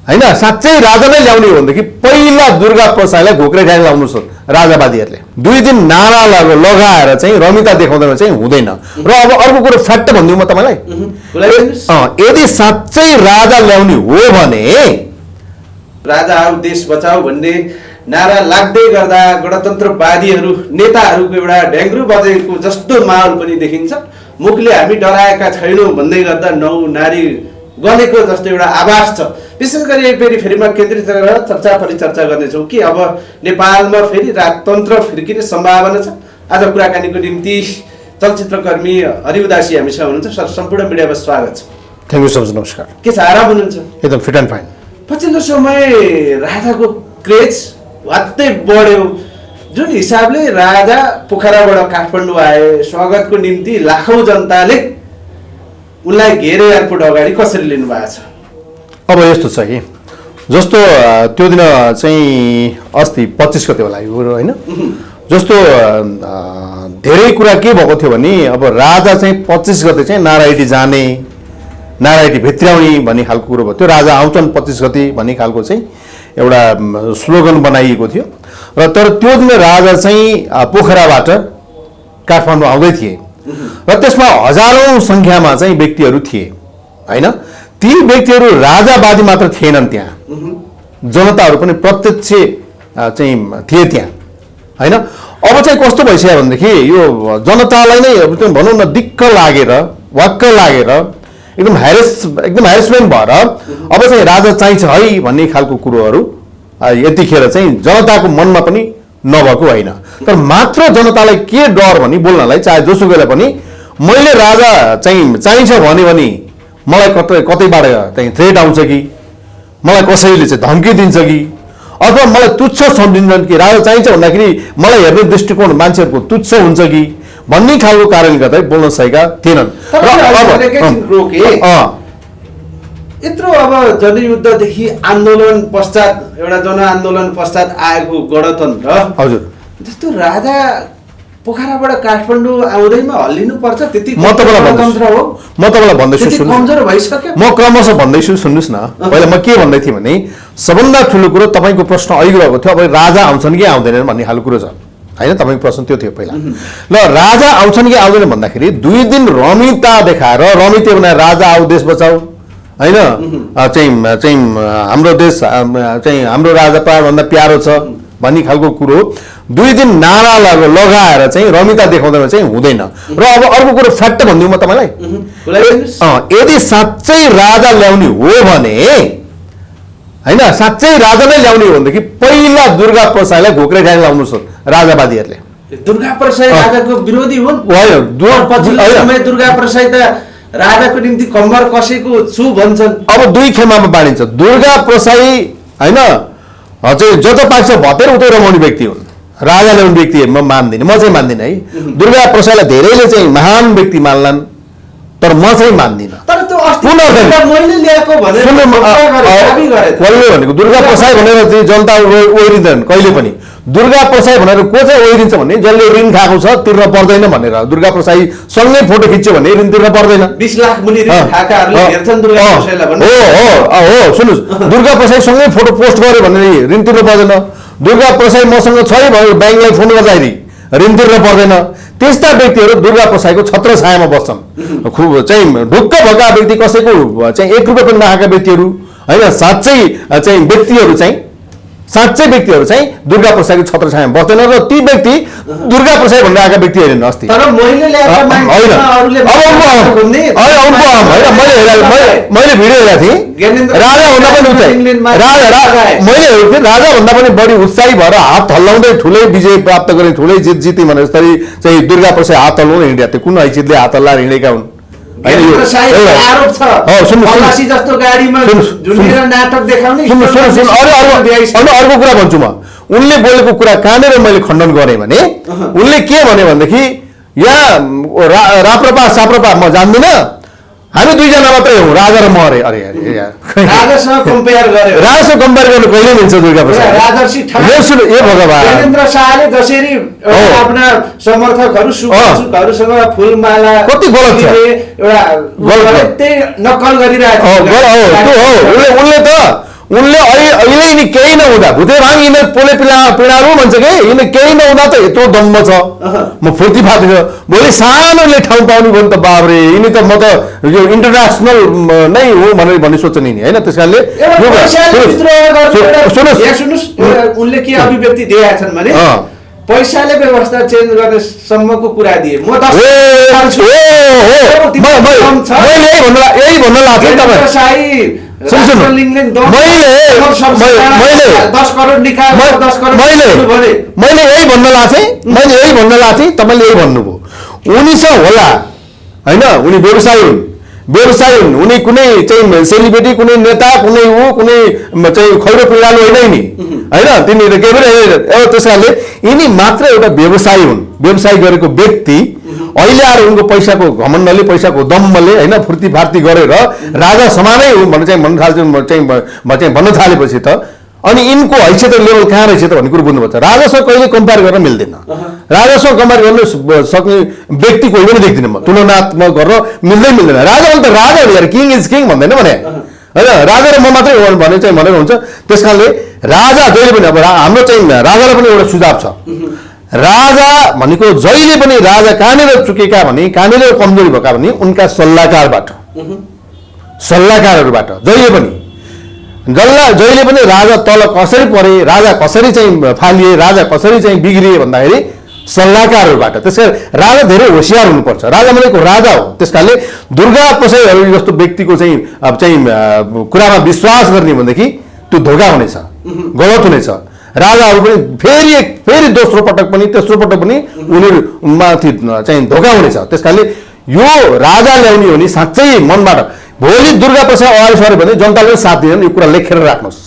हैन साँच्चै राजा नै ल्याउने हो भनेदेखि पहिला दुर्गा प्रसादलाई घोक्रे ढ्याङ लाउनुहोस् राजावादीहरूले 2 दिन नारा लगाएर चाहिँ रमिता देखाउँदैन चाहिँ हुँदैन। र अब अर्को कुरो फ्याक्ट भन्दिउँ म तपाईँलाई, यदि साँच्चै राजा ल्याउने हो भने राजा आऊ देश बचाऊ भन्ने नारा लाग्दै गर्दा गणतन्त्रवादीहरू नेताहरूको एउटा ढ्याङ्ग्रो बजेको जस्तो माहौल पनि देखिन्छ। मुखले हामी डराएका छैनौँ भन्दै गर्दा 9 नारी गलेको जस्तो एउटा आभास छ। विशेष गरी फेरिमा केन्द्रित गरेर चर्चा परिचर्चा गर्नेछौँ कि अब नेपालमा फेरि राजतन्त्र फिर्किने सम्भावना छ। आज कुराकानीको निम्ति चलचित्रकर्मी हरि उदासी हामीसँग हुनुहुन्छ। सर सम्पूर्ण मिडियामा स्वागत छ। थ्याङ्क यू सो मच, नमस्कार। के छ, आराम हुनुहुन्छ? एकदम फिट एन्ड फाइन। पछिल्लो समय राजाको क्रेज वात्तै बढ्यो। जुन हिसाबले राजा पोखराबाट काठमाडौँ आए, स्वागतको निम्ति लाखौँ जनताले उनलाई घेरे एयरपोर्ट अगाडि कसरी लिनु भएको छ? अब यस्तो छ कि जस्तो त्यो दिन चाहिँ अस्ति 25 गते होला यो होइन, जस्तो धेरै कुरा के भएको थियो भने अब राजा चाहिँ 25 गते चाहिँ नारायणी जाने, नारायणी भित्र्याउने भन्ने खालको कुरो भयो। त्यो राजा आउँछन् 25 गते भन्ने खालको चाहिँ एउटा स्लोगन बनाइएको थियो। र तर त्यो दिन राजा चाहिँ पोखराबाट काठमाडौँ आउँदै थिए र त्यसमा हजारौं संख्यामा चाहिँ व्यक्तिहरू थिए हैन। ती व्यक्तिहरू राजावादी मात्र थिएनन्, त्यहाँ जनताहरू पनि प्रत्यक्ष चाहिँ थिए त्यहाँ हैन। अब चाहिँ कस्तो भइसक्यो भनेदेखि यो जनतालाई नै भनौँ न दिक्क लागेर वाक्क लागेर एकदम ह्यारेसमेन्ट भएर अब चाहिँ राजा चाहिन्छ है भन्ने खालको कुरोहरू यतिखेर चाहिँ जनताको मनमा पनि नभएको होइन। तर मात्र जनतालाई के डर भनी बोल्नलाई चाहे जोसुकैलाई पनि मैले राजा चाहिन्छ भने मलाई कतैबाट चाहिँ थ्रेट आउँछ कि मलाई कसैले चाहिँ धम्की दिन्छ कि अथवा मलाई तुच्छ सम्झिन्छन् कि राजा चाहिन्छ भन्दाखेरि मलाई हेर्ने दृष्टिकोण मान्छेहरूको तुच्छ हुन्छ कि भन्ने खालको कारणले गर्दा बोल्न सकेका थिएनन्। यत्रो अब जनयुद्धदेखि आन्दोलन पश्चात एउटा जनआन्दोलन पश्चात आएको गणतन्त्र, हजुर जस्तो राजा पोखराबाट काठमाडौँ आउँदैमा हल्लिनु पर्छ त्यति गणतन्त्र हो? म तपाईँलाई भन्दैछु, कमजोर भइसक्यो। म क्रमशः भन्दैछु, सुन्नुहोस् न। पहिला म के भन्दै थिएँ भने सबभन्दा ठुलो कुरो तपाईँको प्रश्न अघिरहेको थियो, अब राजा आउँछन् कि आउँदैनन् भन्ने खालको कुरो छ होइन। तपाईँको प्रश्न त्यो थियो पहिला। ल राजा आउँछन् कि आउँदैनन् भन्दाखेरि 2 दिन रमिता देखाएर रमिते बनाएर राजा आऊ देश बचाऊ हैन चाहिँ हाम्रो देश चाहिँ हाम्रो राजा प्राणभन्दा प्यारो छ भन्ने खालको कुरो 2 दिन नारा लगाएर चाहिँ रमिता देखाउँदैन चाहिँ हुँदैन। र अब अर्को कुरो फ्याक्ट भन्दिउँ म तपाईँलाई, यदि साँच्चै राजा ल्याउने हो भने हैन साँच्चै राजा नै ल्याउने हो भनेदेखि पहिला दुर्गा प्रसादलाई घोक्रे ढ्याङ लाउनुहोस् राजावादीहरूले। दुर्गा प्रसाद राजाको विरोधी हुन्? दुर्गा प्रसाद राजाको निम्ति कम्बर कसेको छु भन्छन्। अब 2 खेमामा बाँडिन्छ। दुर्गा प्रसाई हैन जता पाक्छ भतेर उतै रमाउने व्यक्ति हुन्, राजा ल्याउने व्यक्ति म मान्दिनँ, म चाहिँ मान्दिनँ है। दुर्गा प्रसाईलाई धेरैले चाहिँ महान व्यक्ति मान्लान्, तर म चाहिँ मान्दिनँ। भनेको दुर्गा प्रसाई भनेर चाहिँ जनता ओहिरिँदैन कहिले पनि। दुर्गा प्रसाई भनेर को चाहिँ ओहिरिन्छ भने जसले ऋण खाएको छ तिर्न पर्दैन भनेर। दुर्गा प्रसाई सँगै फोटो खिच्यो भने ऋण तिर्न पर्दैन। 20 लाख मुनि ऋण खाकाहरूले हेर्छन् दुर्गा प्रसाईलाई भन्ने। हो सुन्नुस्, दुर्गा प्रसाई सँगै फोटो पोस्ट गर्यो भने ऋण तिर्न पर्दैन। दुर्गा प्रसाई मसँग छ भने ब्याङ्कलाई फोन गर्दाखेरि ऋण तिर्न पर्दैन। त्यस्ता व्यक्तिहरू दुर्गा प्रसाईको छत्र छायामा बस्छन्। खुब चाहिँ ढुक्क भएका व्यक्ति, कसैको चाहिँ 1 रुपियाँ पनि नखाएका व्यक्तिहरू हैन, साँच्चै व्यक्तिहरू चाहिँ दुर्गा प्रसाईको छत्र छायामा बस्दैन। र ती व्यक्ति दुर्गा प्रसाई भनेर आएका व्यक्ति होइन अस्ति। तर मैले भिडियो हेरेको थिएँ, राजा भन्दा पनि राजा भन्दा पनि बढी उत्साही भएर हात हल्लाउँदै ठुलै विजय प्राप्त गरे, ठुलै जिते भने जस्तै चाहिँ दुर्गा प्रसाई हात हल्लाउन हिँड्या। त्यो कुन हैसियतले हात हल्लाएर हिँडेका हुन्? अर्को कुरा भन्छु म, उनले बोलेको कुरा कहाँनिर मैले खण्डन गरेँ भने उनले के भने भनेदेखि यहाँ राप्रपा साप्रपा म जान्दिनँ, हामी 2 जना मात्रै हौँ, राजा र म। अरे अरे राजासँग कम्पेयर गर्नु कहिले मिल्छ? दुर्गा प्रसाद ए भगवान्, वीरेन्द्र शाहले जसरी आफ्ना समर्थकहरू सुखहरूसँग फुलमाला कति गलत छ, एउटा नक्कल गरिरहेको। उनले नहुँदा भुते भाङ यिनी पोले पिँडालु भन्छ कि यिनी केही नहुँदा त यत्रो दम्ब छ म फुर्तीफार्ती छ भोलि सानोले ठाउँ पाउनु भयो नि त बाबरे यिनी त म त यो इन्टरनेसनल नै हो भनेर भन्ने सोच्ने नि होइन त्यस कारणले उनले के अभिव्यक्ति दिएका छन् भने पैसाले व्यवस्था चेन्ज गर्ने सम्मको कुरा दिए म मैले यही भन्न लाथेँ तपाईँले यही भन्नुभयो उनीसँग होला होइन उनी व्यवसायी हुन् उनी कुनै चाहिँ सेलिब्रिटी कुनै नेता कुनै चाहिँ खैरो पिँडालु होइन नि होइन तिनीहरू केही पनि त्यस कारणले यिनी मात्र एउटा व्यवसायी हुन् व्यवसाय गरेको व्यक्ति अहिले आएर उनको पैसाको घमण्डले पैसाको दम्बले होइन फुर्तीफार्ती गरेर राजा समानै हो भने चाहिँ भन्न थालेपछि त अनि यिनको हैसियत लेभल कहाँ रहेछ त भन्ने कुरो बुझ्नुपर्छ राजासँग कहिले कम्पेयर गर्न मिल्दैन राजासँग कम्पेयर गर्न सक्ने व्यक्ति कोही पनि देख्दिनँ म तुलनात्मक गरेर मिल्दैन राजा भने त राजा हो यार किङ इज किङ भन्दैन भने होइन राजा र म मात्रै हो भने चाहिँ भनेर हुन्छ त्यस कारणले राजा जहिले पनि अब हाम्रो चाहिँ राजालाई पनि एउटा सुझाव छ राजा भनेको जहिले पनि राजा कहाँनिर चुकेका भने कहाँनिर कमजोरी भएका भने उनका सल्लाहकारहरूबाट जहिले पनि राजा तल कसरी परे राजा कसरी चाहिँ फालिए राजा कसरी चाहिँ बिग्रिए भन्दाखेरि सल्लाहकारहरूबाट त्यसकारण राजा धेरै होसियार हुनुपर्छ राजा भनेको राजा हो त्यस कारणले दुर्गा प्रसाईहरू जस्तो व्यक्तिको चाहिँ कुरामा विश्वास गर्ने भनेदेखि त्यो धोका हुनेछ गलत हुनेछ राजाहरू पनि फेरि दोस्रो पटक पनि तेस्रो पटक पनि उनीहरूमाथि चाहिँ धोका हुनेछ त्यस कारणले यो राजा ल्याउने हो भने साँच्चै मनबाट भोलि दुर्गा प्रसाद अगाडि सऱ्यो भने जनताले साथ दिँदैन यो कुरा लेखेर राख्नुहोस्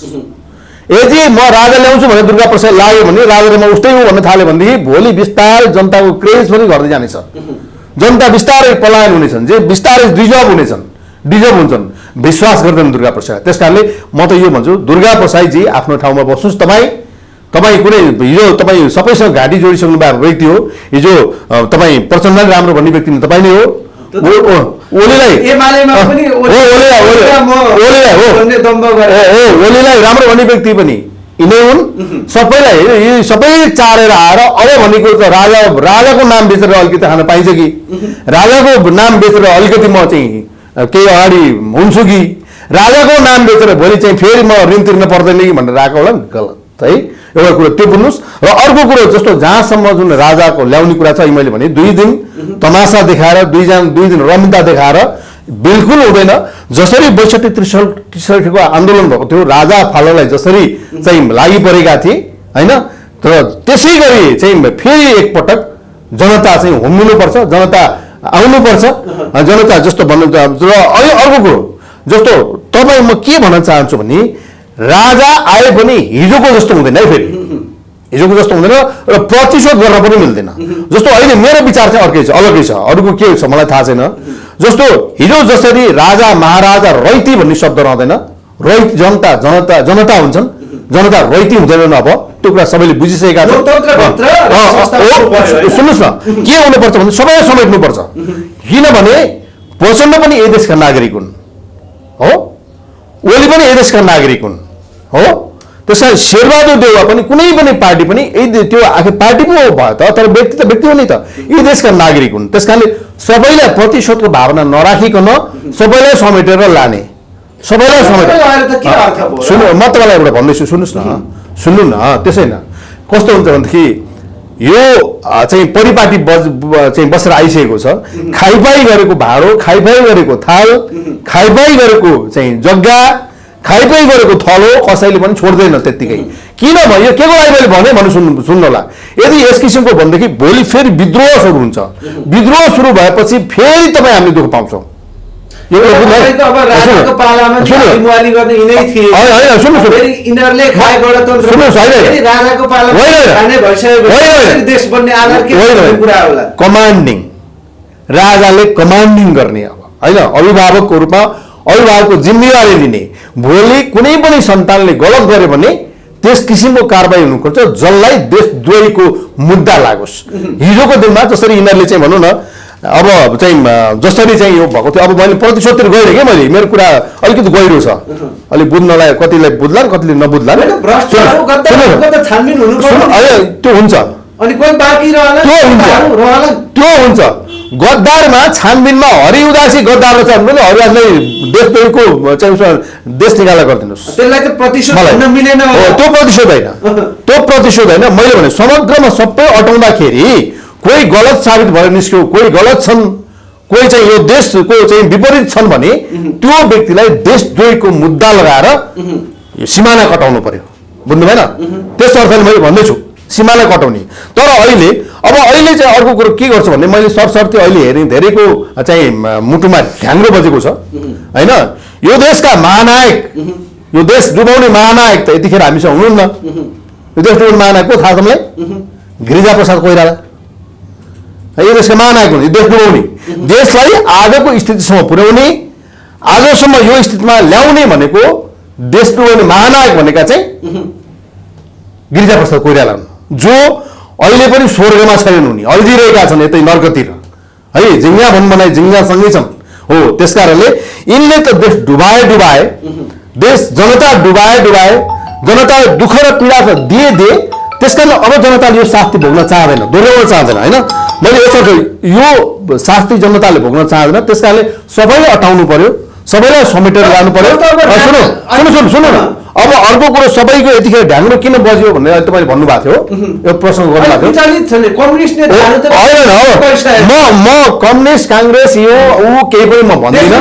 यदि म राजा ल्याउँछु भने दुर्गा प्रसाद लाग्यो भने राजा म उस्तै हो भन्न थाल्यो भनेदेखि भोलि बिस्तारै जनताको क्रेज पनि घट्दै जानेछ जनता बिस्तारै पलायन हुनेछन् जे बिस्तारै डिजर्भ हुन्छन् विश्वास गर्दैन दुर्गा प्रसाद त्यस कारणले म त यो भन्छु दुर्गा प्रसादजी आफ्नो ठाउँमा बस्नुहोस् तपाईँ कुनै हिजो तपाईँ सबैसँग घाँटी जोडिसक्नु भएको व्यक्ति हो हिजो तपाईँ प्रचण्डलाई राम्रो भन्ने व्यक्ति तपाईँ नै हो ओलीलाई राम्रो भन्ने व्यक्ति पनि यिनै हुन् सबैलाई सबै चारेर आएर अब भनेको त राजाको नाम बेचेर अलिकति खान पाइन्छ कि राजाको नाम बेचेर अलिकति म चाहिँ केही अगाडि हुन्छु कि राजाको नाम बेचेर भोलि चाहिँ फेरि म ऋण तिर्न पर्दैन कि भनेर आएको होला नि गलत है एउटा कुरो त्यो बुझ्नुहोस् र अर्को कुरो जस्तो जहाँसम्म जुन राजाको ल्याउने कुरा छ मैले भने 2 दिन तमासा देखाएर 2 दिन रमिता देखाएर बिल्कुल हुँदैन जसरी 62-63 आन्दोलन भएको थियो राजा फालोलाई जसरी चाहिँ लागि परेका थिए होइन तर त्यसै गरी चाहिँ फेरि एकपटक जनता चाहिँ हुम्मिनुपर्छ जनता आउनुपर्छ जनता जस्तो भन्नु र अर्को कुरो जस्तो तपाईँ म के भन्न चाहन्छु भने राजा आए पनि हिजोको जस्तो हुँदैन है फेरि हिजोको जस्तो हुँदैन र प्रतिशोध गर्न पनि मिल्दैन जस्तो अहिले मेरो विचार चाहिँ अलगै छ अरूको के छ मलाई थाहा छैन जस्तो हिजो जसरी राजा महाराजा रैती भन्ने शब्द रहँदैन रैती जनता हुन्छन् जनता रैती हुँदैन अब त्यो कुरा सबैले बुझिसकेका छन् सुन्नुहोस् न के हुनुपर्छ भने सबैलाई समेट्नुपर्छ किनभने प्रचण्ड पनि यही देशका नागरिक हुन् हो ओली पनि यही देशका नागरिक हुन् हो त्यसकारण शेरबहादुर देउवा पनि कुनै पनि पार्टी पनि त्यो आखिर पार्टी पो भयो त तर व्यक्ति त व्यक्ति हो नि त यी देशका नागरिक हुन् त्यसकारणले सबैलाई प्रतिशोधको भावना नराखिकन सबैलाई समेटेर लाने सबैलाई समेटेर सुन्नु म तपाईँलाई एउटा भन्दैछु सुन्नु न त्यसै न कस्तो हुन्छ भनेदेखि यो चाहिँ परिपाटी चाहिँ बसेर आइसकेको छ खाइपाई गरेको भाँडो खाइपाई गरेको थाल खाइपाई गरेको चाहिँ जग्गा खाइपाई गरेको थलो कसैले पनि छोड्दैन त्यत्तिकै किन भयो के को लागि मैले भने सुन्नु होला यदि यस किसिमको भनेदेखि भोलि फेरि विद्रोह सुरु हुन्छ विद्रोह सुरु भएपछि फेरि तपाईँ हामीले दुःख पाउँछौँ कमान्डिङ राजाले कमान्डिङ गर्ने अब होइन अभिभावकको रूपमा अभिभावकको जिम्मेवारी लिने भोलि कुनै पनि सन्तानले गलत गर्यो भने त्यस किसिमको कारबाही हुनुपर्छ जसलाई देशद्रोहीको मुद्दा लागोस् हिजोको दिनमा जसरी यिनीहरूले चाहिँ भनौँ न अब चाहिँ जसरी चाहिँ यो भएको थियो अब मैले प्रतिशोधतिर गइरहेँ क्या मैले मेरो कुरा अलिकति गहिरो छ अलिक बुझ्नलाई कतिलाई बुझ्लान् कतिले नबुझ्लान् त्यो हुन्छ त्यो हुन्छ गद्दारमा छानबिनमा हरि उदासी गद्दार छ भने हरि उदासलाई देशद्रोहीको चाहिँ देश निकाला गरिदिनुहोस् त्यो प्रतिशोध होइन मैले भने समग्रमा सबै अटाउँदाखेरि कोही गलत साबित भएर निस्क्यो कोही गलत छन् कोही चाहिँ यो देशको चाहिँ विपरीत छन् भने त्यो व्यक्तिलाई देशद्रोहीको मुद्दा लगाएर यो सिमाना कटाउनु पर्यो बुझ्नु भएन त्यस अर्थले मैले भन्दैछु सिमाना कटाउने तर अहिले चाहिँ अर्को कुरो के गर्छ भने मैले सरसर्ती अहिले हेरेँ धेरैको चाहिँ मुटुमा ढ्याङ्ग्रो बजेको छ होइन यो देशका महानायक यो देश डुबाउने महानायक त यतिखेर हामीसँग हुनुहुन्न यो देश डुबाउने महानायक को थाहा तपाईँलाई गिरिजाप्रसाद कोइराला यो देशका महानायक हुने देश डुबाउने देशलाई आजको स्थितिसम्म पुर्याउने आजसम्म यो स्थितिमा ल्याउने भनेको देश डुबाउने महानायक भनेका चाहिँ गिरिजाप्रसाद कोइराला हुन् जो अहिले पनि स्वर्गमा छैनन् उनी अल्झिरहेका छन् यतै नर्कतिर है झिङ्गा भनभनाइ झिङ्गासँगै छन् हो त्यस कारणले यिनले त देश डुबाए देश जनता डुबाए जनतालाई दुःख र पीडा त दिए त्यस कारण अब जनताले यो शास्ति भोग्न चाहँदैन दोहोऱ्याउन चाहँदैन होइन मैले यसर्थ यो शास्ति जनताले भोग्न चाहँदैन त्यस कारणले सबैले अटाउनु पर्यो सबैलाई समेटेर लानु पर्यो सुन्नु न अब अर्को कुरो सबैको यतिखेर ढ्याङ्ग्रो किन बज्यो भनेर तपाईँले भन्नुभएको थियो यो प्रश्न गर्नुभएको थियो म कम्युनिस्ट काङ्ग्रेस यो ऊ केही पनि म भन्दिनँ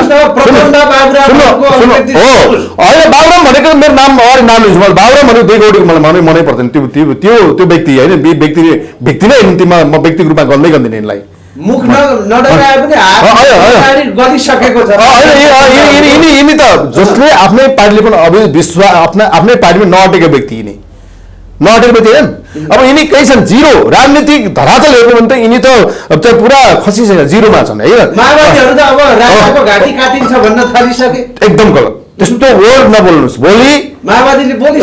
होइन बाबुराम भनेको मेरो नाम अरू नाम लिन्छु मलाई बाबुराम भनेको दुई गौडीको मलाई मनै पर्दैन त्यो व्यक्ति होइन व्यक्ति नै म व्यक्तिगत रूपमा गर्दैन यिनलाई मुख नडराए पनि गरिसकेको छ यिनी त जसले आफ्नै पार्टीले पनि अब विश्वास आफ्नै पार्टीमा नअटेको व्यक्ति यिनी नअटेको व्यक्ति होइन अब यिनी कहीँ छन् जिरो राजनीतिक धरातल हेर्नु भने त यिनी त पुरा खसिसकेका जिरोमा छन् है माओवादीहरू त अब राजाको घाँटी काटिन्छ भन्न थालिसके एकदम गलत त्यस्तो वर्ड नबोल्नुहोस् भोलि माओवादीले भोलि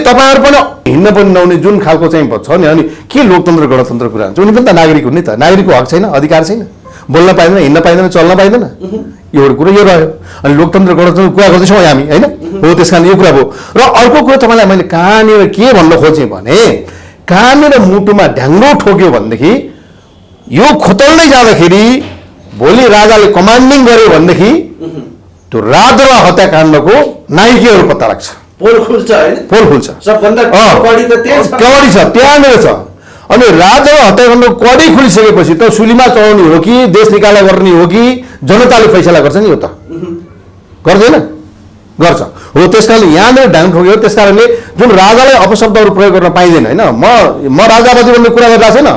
तपाईँहरू पनि हिँड्न पनि नहुने जुन खालको चाहिँ छ नि अनि के लोकतन्त्र गणतन्त्र कुरा हुन्छ उनी पनि त नागरिक हुन् नि त नागरिकको हक छैन अधिकार छैन बोल्न पाइँदैन हिँड्न पाइँदैन चल्न पाइँदैन एउटा कुरो यो रह्यो अनि लोकतन्त्र गणतन्त्र कुरा गर्दैछौँ हामी होइन हो त्यस कारण यो कुरा भयो र अर्को कुरो तपाईँलाई मैले कहाँनिर के भन्न खोजेँ भने कहाँनिर मुटुमा ढ्याङ्ग्रो ठोक्यो भनेदेखि यो खोतल्दै जाँदाखेरि भोलि राजाले कमान्डिङ गर्यो भनेदेखि त्यो राजद्रोह हत्याकाण्डको नायकीहरू पत्ता लाग्छ पोल खुल्छ सबभन्दा कडी छ त्यहाँनिर छ अनि राजद्रोह हत्याकाण्डको कडी खुलिसकेपछि त सुलीमा चढाउने हो कि देश निकाला गर्ने हो कि जनताले फैसला गर्छ नि यो त गर्दैन गर्छ हो त्यस कारणले यहाँनिर ढाङ ठोक्यो त्यस कारणले जुन राजालाई अपशब्दहरू प्रयोग गर्न पाइँदैन होइन म राजावादी भन्ने कुरा गरिरहेको छैन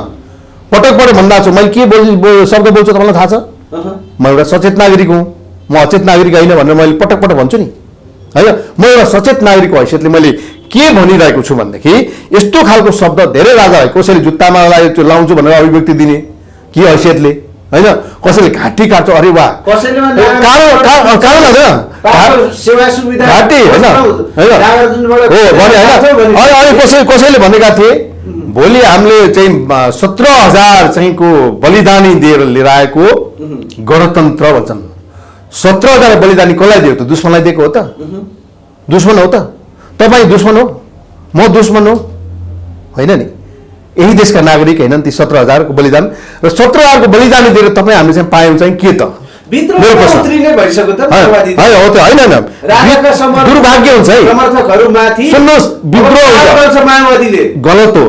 पटक भनिरहेको छु मैले के शब्द बोल्छु तपाईँलाई थाहा छ म एउटा सचेत नागरिक हुँ म अचेत नागरिक होइन भनेर मैले पटक भन्छु नि होइन म एउटा सचेत नागरिकको हैसियतले मैले के भनिरहेको छु भनेदेखि यस्तो खालको शब्द धेरै राजालाई कसैले जुत्तामा लाउँछु भनेर अभिव्यक्ति दिने के हैसियतले होइन कसैले घाँटी काट्छ अरे वाह कसैले भनेका थिए भोलि हामीले चाहिँ 17,000 चाहिँ को बलिदानी दिएर लिएर आएको गणतन्त्र भन्छन् 17,000 बलिदानी कसलाई दियो त दुश्मनलाई दिएको हो त दुश्मन हो त तपाईँ दुश्मन हो म दुश्मन हो होइन नि यही देशका नागरिक होइन ती 17,000 को बलिदान र 17,000 को बलिदानी दिएर तपाईँ हामीले चाहिँ पायौँ चाहिँ के त दुर्भाग्य हुन्छ है सुन्नुहोस् गलत हो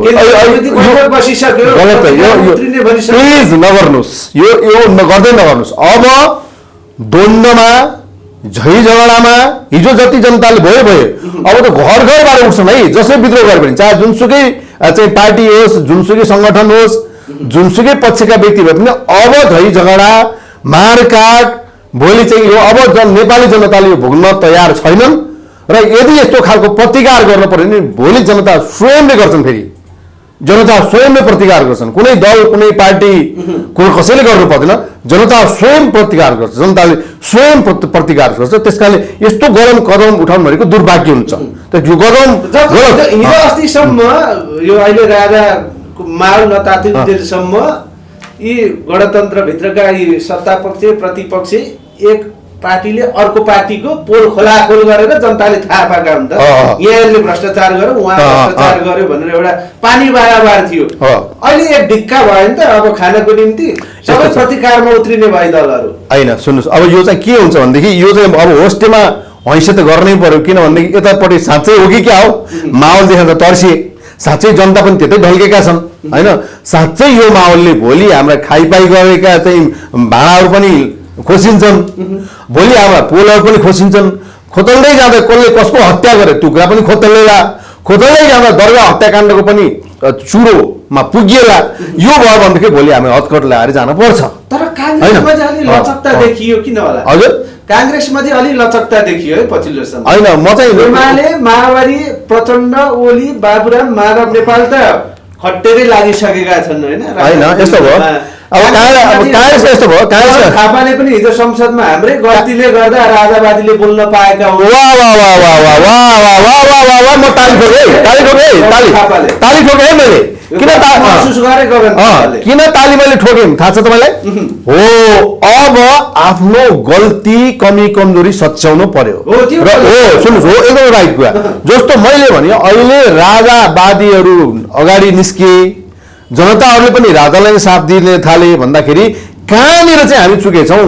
प्लिज नगर्नुहोस् यो गर्दै नगर्नुहोस् अब द्वन्द्वमा झै झगडामा हिजो जति जनताले भयो अब त घर घरबाट उठ्छन् है जसै विद्रोह गरे पनि चाहे जुनसुकै चाहिँ पार्टी होस् जुनसुकै सङ्गठन होस् जुनसुकै पक्षका व्यक्ति भए पनि अब झै झगडा मारकाट भोलि चाहिँ यो अब नेपाली जनताले यो भोग्न तयार छैनन् र यदि यस्तो खालको प्रतिकार गर्न पर्यो भने भोलि जनता स्वयंले गर्छन् फेरि जनता स्वयंले प्रतिकार गर्छन् कुनै दल कुनै पार्टी कसैले गर्नु पर्दैन जनता स्वयं प्रतिकार गर्छ जनताले स्वयं प्रतिकार गर्छ त्यसकारणले यस्तो गरम कदम उठाउनु भनेको दुर्भाग्य हुन्छ यो कदम हिजो अस्तिसम्म यो अहिले राजाको माल नतातिन्जेलसम्म यी गणतन्त्रभित्रका यी सत्तापक्ष प्रतिपक्ष एक पार्टीले अर्को पार्टीको पोल खोलाखोल गरेर जनताले थाहा पाएका हुन्छ यहाँले भ्रष्टाचार गर्यो उहाँ भ्रष्टाचार गर्यो भनेर एउटा पानी बाराबार थियो। अहिले एक ढिक्का भयो नि त अब खानको निम्ति सबै प्रतिकारमा उत्रिने भए दलहरू। होइन सुन्नुहोस्, अब यो चाहिँ के हुन्छ भनेदेखि यो चाहिँ अब होस्टेमा हैसियत गर्नै पर्यो, किनभनेदेखि यतापट्टि साँच्चै हो कि क्या हो माहौल देखेर त तर्सिए, साँच्चै जनता पनि त्यतै ढल्केका छन् होइन। साँच्चै यो माहौलले भोलि हाम्रा खाइपाइ गरेका चाहिँ भाँडाहरू पनि खोसिन्छन्, भोलि हाम्रा पोलहरू पनि खोसिन्छन्, खोतल्दै जाँदा कसले कसको हत्या गरे त्यो कुरा पनि खोतल्दैला, खोतल्दै जाँदा दरगाह हत्याकाण्डको पनि चुरोमा पुगिएला। यो भयो भनेदेखि भोलि हामी हतकट ल्याएर जानु पर्छ। तर काङ्ग्रेसमा चाहिँ अलि लचकता देखियो किन होला? हजुर काङ्ग्रेसमा चाहिँ अलि लचकता देखियो है पछिल्लो समय। होइन म चाहिँ एमाले माओवादी प्रचण्ड ओली बाबुराम माधव नेपाल त खट्टेरै लागिसकेका छन् होइन। यस्तो भयो अब काङ्ग्रेस यस्तो भयो, काङ्ग्रेस थापाले पनि हिजो संसदमा हाम्रै गल्तीले गर्दा राजावादीले बोल्न पाएका हुन्। वाह वाह वाह वाह वाह वाह वाह वाह वाह वाह वाह म ताली ठोके है मैले। किन ताली मैले ठोकेँ थाहा छ तपाईँलाई? हो अब आफ्नो गल्ती कमी कमजोरी सच्याउनु पर्यो र हो सुन्नुहोस्, हो एकदम राइट कुरा। जस्तो मैले भने अहिले राजावादीहरू अगाडि निस्किए, जनताहरूले पनि राजालाई साथ दिन थाले भन्दाखेरि कहाँनिर चाहिँ हामी चुकेछौँ,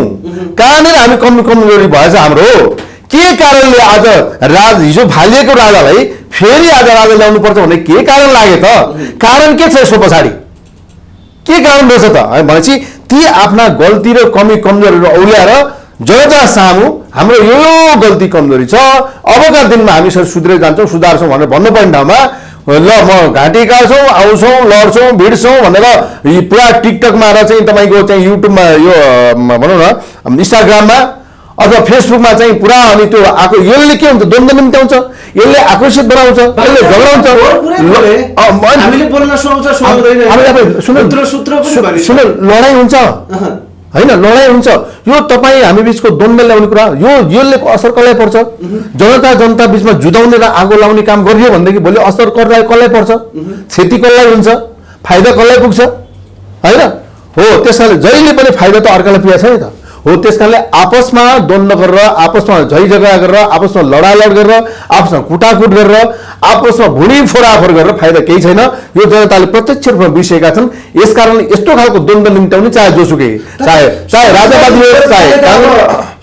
कहाँनिर हामी कमजोरी भएछ हाम्रो, के कारणले आज हिजो फालिएको राजालाई फेरि आज राजा ल्याउनु पर्छ भन्ने के कारण लाग्यो त? कारण के छ यसको पछाडि? के कारण रहेछ त भनेपछि ती आफ्ना गल्ती र कमी कमजोरीहरू औल्याएर जनता सामु हाम्रो यो गल्ती कमजोरी छ, अबका दिनमा हामी सुध्रै जान्छौँ सुधार्छौँ भनेर भन्नुपर्ने ठाउँमा ल म घाँटी काट्छौँ आउँछौँ लड्छौँ भिड्छौँ भनेर पुरा टिकटकमा र चाहिँ तपाईँको चाहिँ युट्युबमा यो भनौँ न इन्स्टाग्राममा अथवा फेसबुकमा चाहिँ पुरा अनि त्यो आएको यसले के हुन्छ द्वन्द्व निम्त्याउँछ, यसले आकर्षित बनाउँछ, यसले झगडाउँछ। सुन लडाइँ हुन्छ होइन, लडाइँ हुन्छ। यो तपाईँ हामी बिचको द्वन्द्व ल्याउने कुरा यो यसले असर कसलाई पर्छ? जनता बिचमा जुदाउने र आगो लाउने काम गरियो भनेदेखि भोलि असर कसलाई पर्छ? क्षति कसलाई हुन्छ? फाइदा कसलाई पुग्छ होइन? हो त्यस कारणले जहिले पनि फाइदा त अर्कालाई पुगेको छ नि त। हो त्यस कारणले आपसमा द्वन्द्व गरेर, आपसमा झै झगडा गरेर, आपसमा लडालड गरेर, आपसमा कुटाकुट गरेर, आपसमा भुँडी फोराफोर गरेर फाइदा केही छैन। यो जनताले प्रत्यक्ष रूपमा बिर्सेका छन्। यस कारणले यस्तो खालको द्वन्द्व निम्त्याउने चाहे जोसुकै चाहे राजावादी हो चाहे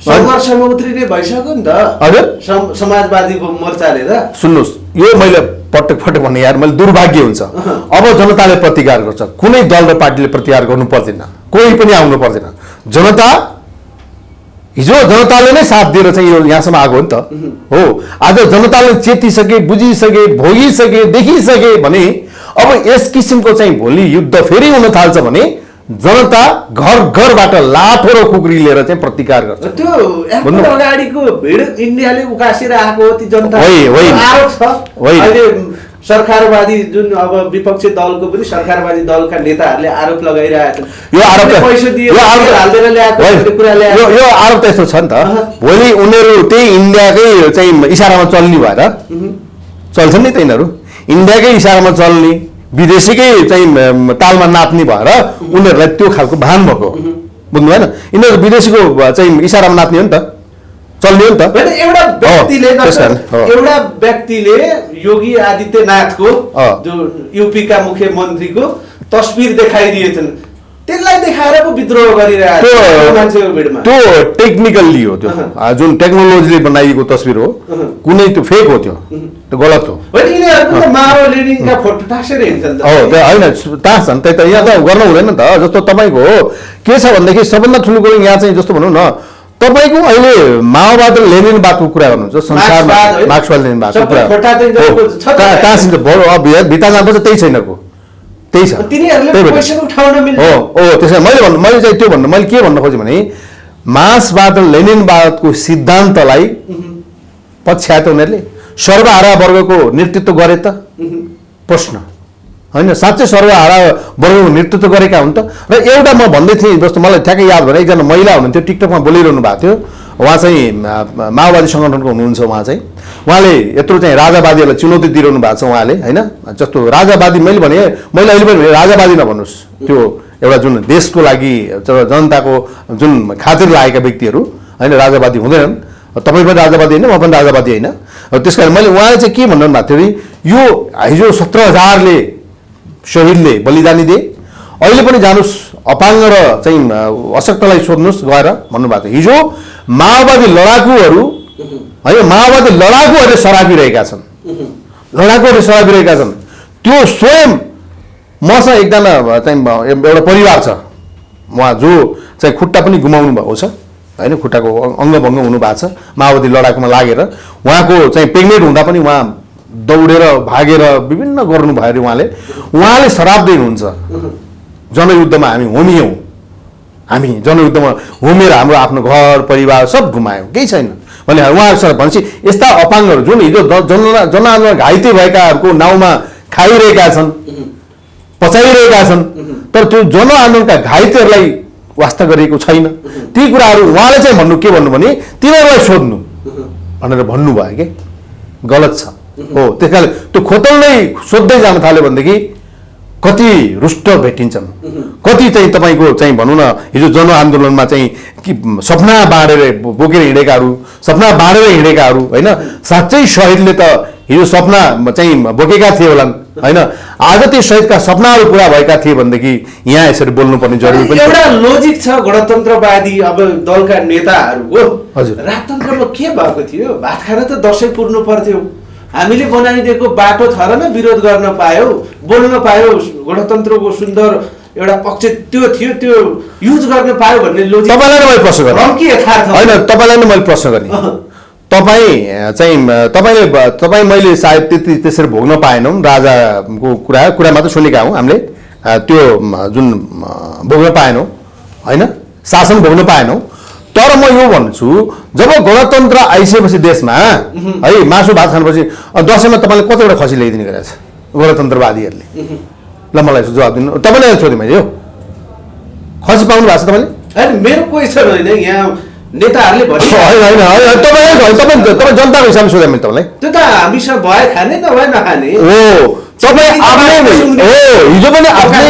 सङ्घर्षमा उत्रिने भइसक्यो नि त हजुर समाजवादी मोर्चाले त। सुन्नुहोस्, यो मैले पटक भने यार मैले दुर्भाग्य हुन्छ। अब जनताले प्रतिकार गर्छ, कुनै दल र पार्टीले प्रतिकार गर्नु पर्दैन, कोही पनि आउनु पर्दैन। जनता हिजो जनताले नै साथ दिएर चाहिँ यो यहाँसम्म आएको हो नि त। हो आज जनताले चेतिसके, बुझिसके, भोगिसके, देखिसके भने अब यस किसिमको चाहिँ भोलि युद्ध फेरि हुन थाल्छ भने जनता घर घरबाट लाठो र खुकुरी लिएर चाहिँ प्रतिकार गर्छ। त्यो अगाडिको भिड इन्डियाले उकासेर आएको ती जनता आरोप छ। अहिले सरकारवादी जुन अब विपक्षी दलको पनि सरकारवादी दलका नेताहरूले आरोप लगाइरहेका छन्। यो आरोप त यस्तो छ नि त, भोलि उनीहरू त्यही इन्डियाकै चाहिँ इसारामा चल्ने भएर चल्छन् नि त, यिनीहरू इन्डियाकै इसारामा चल्ने विदेशीकै चाहिँ तालमा नाच्ने भएर उनीहरूलाई त्यो खालको भान भएको बुझ्नु भएन। यिनीहरू विदेशीको चाहिँ इसारामा नाच्ने हो नि त, चल्ने हो नि त। एउटा व्यक्तिले योगी आदित्यनाथको जो युपीका मुख्यमन्त्रीको तस्बिर देखाइदिएछन्, त्यसलाई देखाएर पो विद्रोह गरिरहेको मान्छेको भिडमा। त्यो टेक्निकल्ली हो, त्यो जुन टेक्नोलोजीले बनाइएको तस्बिर हो, कुनै त्यो फेक हो, त्यो गलत हो। फोटो टाँसेर हिँड्छन् हो त्यो होइन टाँस्छन्, त्यही त यहाँ त गर्नु हुँदैन नि त। जस्तो तपाईँको के छ भनेदेखि सबभन्दा ठुलो कुरो यहाँ चाहिँ जस्तो भनौँ न, तपाईँको अहिले माओवाद र लेनिनवादको कुरा गर्नुहुन्छ, संसारमा मार्क्सवाद लेनिनवादको कुरा टाँसिन्छ भित्ता जानुपर्छ, त्यही छैनको त्यही छ। त्यसै मैले चाहिँ त्यो भन्नु मैले के भन्न खोजेँ भने मार्क्सवाद र लेनिनवादको सिद्धान्तलाई पछ्याए त उनीहरूले सर्वहारा वर्गको नेतृत्व गरे त प्रश्न होइन, साँच्चै सर्वहारा वर्गको नेतृत्व गरेका हुन् त। र एउटा म भन्दै थिएँ जस्तो मलाई ठ्याक्कै याद भएर एकजना महिला हुनुहुन्थ्यो टिकटकमा बोलिरहनु भएको थियो, उहाँ चाहिँ माओवादी सङ्गठनको हुनुहुन्छ। उहाँले यत्रो चाहिँ राजावादीहरूलाई चुनौती दिइरहनु भएको छ उहाँले होइन। जस्तो राजावादी मैले अहिले पनि राजावादी नभन्नुहोस्, त्यो एउटा जुन देशको लागि जनताको जुन खातिर लागेका व्यक्तिहरू होइन राजावादी हुँदैनन्। तपाईँ पनि राजावादी होइन, म पनि राजावादी होइन। त्यस कारण मैले उहाँले चाहिँ के भन्नु भएको थियो, यो हिजो 17,000ले शहीदले बलिदानी दिए, अहिले पनि जानुहोस् अपाङ्ग र चाहिँ अशक्तलाई सोध्नुहोस् गएर भन्नुभएको थियो। हिजो माओवादी लडाकुहरू होइन, माओवादी लडाकुहरूले सरापिरहेका छन्, लडाकुहरूले सरापिरहेका छन्। त्यो स्वयं मसँग एकजना चाहिँ एउटा परिवार छ, उहाँ जो चाहिँ खुट्टा पनि गुमाउनु भएको छ होइन, खुट्टाको अङ्गभङ्ग हुनुभएको छ माओवादी लडाकुमा लागेर। उहाँको चाहिँ प्रेग्नेन्ट हुँदा पनि उहाँ दौडेर भागेर विभिन्न गर्नुभयो अरे उहाँले शराब्दै हुनुहुन्छ, जनयुद्धमा हामी होमियौँ, हामी जनयुद्धमा होमेर हाम्रो आफ्नो घर परिवार सब गुमायौँ, केही छैन भने उहाँहरूसँग भनेपछि यस्ता अपाङ्गहरू जुन हिजो जनआन्दोलन घाइते भएकाहरूको नाउँमा खाइरहेका छन्, पचाइरहेका छन्, तर त्यो जनआन्दोलनका घाइतेहरूलाई वास्ता गरिएको छैन। ती कुराहरू उहाँले चाहिँ भन्नु के भन्नु भने तिनीहरूलाई सोध्नु भनेर भन्नुभयो कि गलत छ हो। त्यस कारण त्यो खोतल्दै सोध्दै जान थाल्यो भनेदेखि कति रुष्ट भेटिन्छन्, कति चाहिँ तपाईँको चाहिँ भनौँ न हिजो जनआन्दोलनमा चाहिँ कि सपना बाँडेर बोकेर हिँडेकाहरू, सपना बाँडेर हिँडेकाहरू होइन, साँच्चै शहीदले त हिजो सपना चाहिँ बोकेका थिए होलान् होइन। आज त्यो शहीदका सपनाहरू पुरा भएका थिए भनेदेखि यहाँ यसरी बोल्नुपर्ने जरुरी पनि। एउटा लोजिक छ गणतन्त्रवादी अब दलका नेताहरूको। हजुर, राजतन्त्रमा के भएको थियो, भात खान त दसैँ पुर्नु पर्थ्यो, हामीले बनाइदिएको बाटो छ र न विरोध गर्न पायौ, बोल्न पायौ, गणतन्त्रको सुन्दर एउटा पक्ष त्यो थियो, त्यो युज गर्न पायो भन्ने लोजिक। तपाईँलाई नै मैले प्रश्न गरेँ होइन, तपाईँलाई नै मैले प्रश्न गरेँ, तपाईँ चाहिँ तपाईँ मैले सायद त्यति त्यसरी भोग्न पाएनौँ राजाको कुरा मात्र सुनेका हौँ हामीले, त्यो जुन भोग्न पाएनौँ होइन, शासन भोग्न पाएनौँ। तर म यो भन्छु जब गणतन्त्र आइसकेपछि देशमा है मासु भात खानुपर्छ, दसैँमा तपाईँले कतिवटा खसी ल्याइदिने गरेको छ गणतन्त्रवादीहरूले? ल मलाई जवाब दिनु, तपाईँले सोधेँ मैले यो खसी पाउनु भएको छ तपाईँले? मेरो क्वेसन होइन, यहाँ नेताहरूले तपाईँ जनताको हिसाबले सोधेँ मैले तपाईँलाई। त्यो त हामीसँग भए खाने नभए नखाने हो, तपाईँ आफ्नै हिजो पनि आफ्नै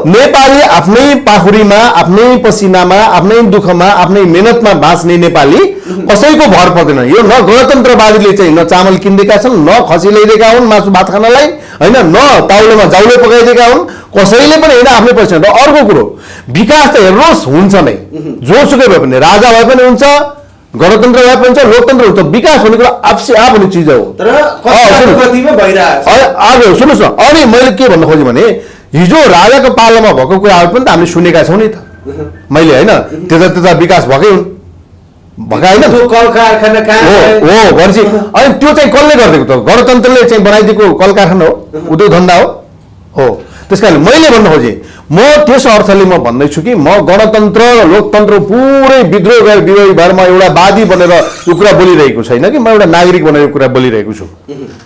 नेपाली आफ्नै पाखुरीमा आफ्नै पसिनामा आफ्नै दुःखमा आफ्नै मेहनतमा बाँच्ने नेपाली कसैको भर पर्दैन। यो न गणतन्त्रवादीले चाहिँ न चामल किनिदिएका छन्, न खसी ल्याइदिएका हुन् मासु भात खानलाई होइन, न ताउलोमा जाउले पकाइदिएका हुन् कसैले पनि होइन, आफ्नै पैसा। र अर्को कुरो विकास त हेर्नुहोस् हुन्छ नै, जोसुकै भए पनि राजा भए पनि हुन्छ, गणतन्त्र भए पनि हुन्छ, लोकतन्त्र हुन्छ, विकास भन्ने कुरा आफ हुने चिज हो। तर सुन्नुहोस् न, अनि मैले के भन्न खोजेँ भने हिजो राजाको पालामा भएको कुराहरू पनि त हामीले सुनेका छौँ नि त मैले होइन, त्यता विकास भएकै हुन् भएका होइन हो भनेपछि। अनि त्यो चाहिँ कसले गरिदिएको त? गणतन्त्रले चाहिँ बनाइदिएको कल कारखाना हो, उद्योग धन्दा हो। त्यस कारण मैले भन्न खोजेँ, म त्यस अर्थले म भन्दैछु कि म गणतन्त्र र लोकतन्त्र पुरै विद्रोह गरेर विरोधी भएर म एउटा वादी बनेर यो कुरा बोलिरहेको छैन कि म एउटा नागरिक बनेर यो कुरा बोलिरहेको छु,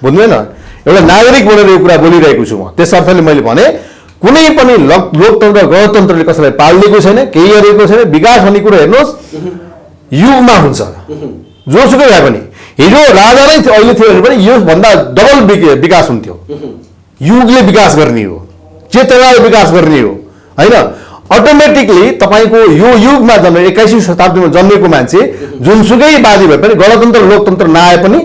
बुझ्दैन? एउटा नागरिक बनेर यो कुरा बोलिरहेको छु म। त्यस अर्थले मैले भने कुनै पनि लोकतन्त्र गणतन्त्रले कसैलाई पालिदिएको छैन, केही गरेको छैन। विकास भन्ने कुरो हेर्नुहोस् युगमा हुन्छ, जोसुकै भए पनि। हिजो राजा नै अहिले थियो भने पनि योभन्दा डबल विकास हुन्थ्यो। युगले विकास गर्ने हो, चेतनाले विकास गर्ने हो होइन। अटोमेटिकली तपाईँको यो युगमा जन्मे 21औं शताब्दीमा जन्मेको मान्छे जुनसुकै वादी भए पनि गणतन्त्र लोकतन्त्र नआए पनि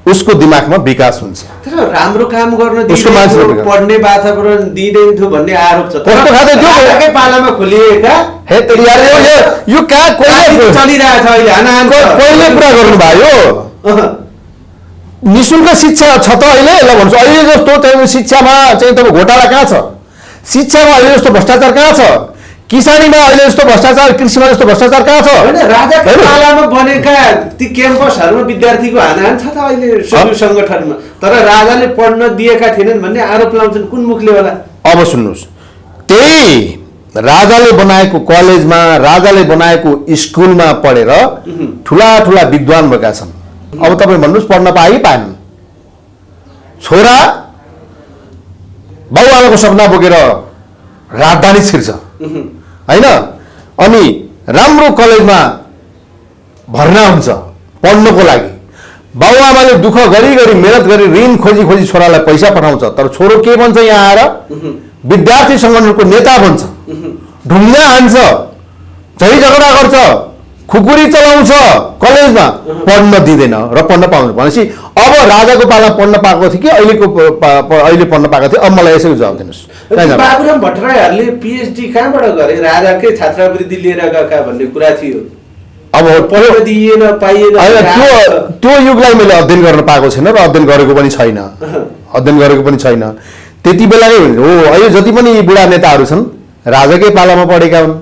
उसको दिमागमा विकास हुन्छ। तर राम्रो काम गर्न दिँदैन, पढ्ने वातावरण दिँदैन थियो भन्ने आरोप छ। कस्तो खाले त्यो पालामा खोलिएका हे यो कहाँ कहिले चलिरहेछ अहिले कहिले कुरा गर्नुभयो? निःशुल्क शिक्षा छ त अहिले? ल भन्छु अहिले जस्तो चाहिँ शिक्षामा चाहिँ तपाईँ घोटाला कहाँ छ? शिक्षामा अहिले जस्तो भ्रष्टाचार कहाँ छ? किसानीमा अहिले जस्तो भ्रष्टाचार, कृषिमा जस्तो भ्रष्टाचार कहाँ छ? राजाको पालामा बनेका ती क्याम्पसहरूमा विद्यार्थीको हानाहान छ त अहिले सङ्गठनमा, तर राजाले पढ्न दिएका थिएनन् भन्ने आरोप लाउँछन्। कुन मुखले होला? अब सुन्नुहोस्, त्यही राजाले बनाएको कलेजमा राजाले बनाएको स्कुलमा पढेर ठुला ठुला विद्वान भएका छन्। अब तपाईँ भन्नुहोस् पढ्न पाए कि पाएनन्? छोरा बाबुआमाको सपना बोकेर राजधानी छिर्छ होइन, अनि राम्रो कलेजमा भर्ना हुन्छ पढ्नको लागि। बाबुआमाले दुःख गरी मेहनत गरी ऋण खोजी छोरालाई पैसा पठाउँछ, तर छोरो के भन्छ यहाँ आएर विद्यार्थी सङ्गठनको नेता बन्छ, ढुङ्गा हान्छ, झै झगडा गर्छ, खुकुरी चलाउँछ, कलेजमा पढ्न दिँदैन र पढ्न पाउँदैन भनेपछि अब राजाको पालामा पढ्न पाएको थियो कि अहिले पढ्न पाएको थियो? अब मलाई यसैको जवाब दिनुहोस्। बाबुराम भट्टराईहरूले पिएचडी कहाँबाट गरे? राजाकै छात्रवृत्ति लिएर गएका भन्ने कुरा थियो। अब पढ्न दिइएन, पाइएन। त्यो युगलाई मैले अध्ययन गर्न पाएको छैन र अध्ययन गरेको पनि छैन। त्यति बेलाकै हो। अहिले जति पनि यी बुढा नेताहरू छन् राजाकै पालामा पढेका हुन्,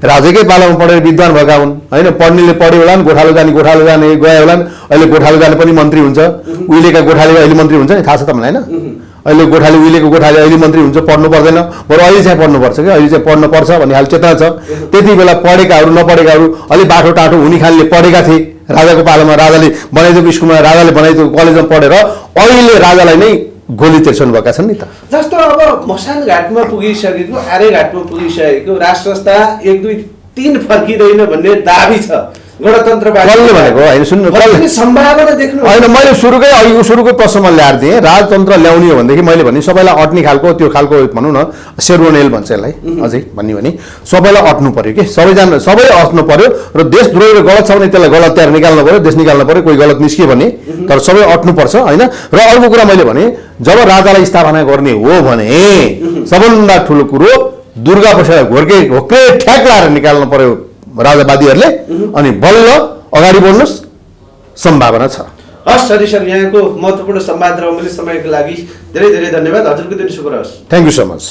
राजाकै पालामा पढेर विद्वान भएका हुन् होइन। पढ्नेले पढ्यो होला नि, गोठालो जाने गए होला नि, अहिले गोठालो जाने पनि मन्त्री हुन्छ, उहिलेका गोठाले अहिले मन्त्री हुन्छ नि, थाहा छ तपाईँलाई होइन? अहिले गोठाले उहिलेको गोठाले अहिले मन्त्री हुन्छ, पढ्नु पर्दैन, बरु अहिले चाहिँ पढ्नुपर्छ कि अहिले चाहिँ पढ्नुपर्छ भन्ने खाले चेतना छ। त्यति बेला पढेकाहरू नपढेकाहरू अलि बाटो टाटो हुने खालले पढेका थिए। राजाको पालामा राजाले बनाइदिएको स्कुलमा, राजाले बनाइदिएको कलेजमा पढेर अहिले राजालाई नै गोली तिर्सनु भएका छन् नि त। जस्तो अब मसान घाटमा पुगिसकेको, आर्य घाटमा पुगिसकेको राष्ट्र संस्था 1 2 3 फर्किँदैन भन्ने दाबी छ गणतन्त्रवादी भनेको होइन। सुन्नु, सम्भावना देख्नु होइन, मैले सुरुकै प्रश्नमा ल्याएर दिएँ। राजतन्त्र ल्याउने हो भनेदेखि मैले भने सबैलाई अट्ने खालको त्यो खालको भनौँ न सेरोनेल भन्छ यसलाई अझै भन्यो भने सबैलाई अट्नु पर्यो कि सबै अट्नु पर्यो र देशद्रोही र गलत छ भने त्यसलाई गलत तयार निकाल्नु पर्यो, देश निकाल्नु पर्यो, कोही गलत निस्कियो भने। तर सबै अट्नुपर्छ होइन। र अर्को कुरा मैले भने जब राजालाई स्थापना गर्ने हो भने सबभन्दा ठुलो कुरो दुर्गा प्रसाद घोक्रे ठ्याक लाएर निकाल्नु पर्यो राजावादीहरूले, अनि बल्ल अगाडि बढ्नुहोस्, सम्भावना छ। हस् सरी सर, यहाँको महत्त्वपूर्ण संवाद र अमूल्य समयको लागि धेरै धेरै धन्यवाद। हजुरको दिन शुभ रहोस्। Thank you so much.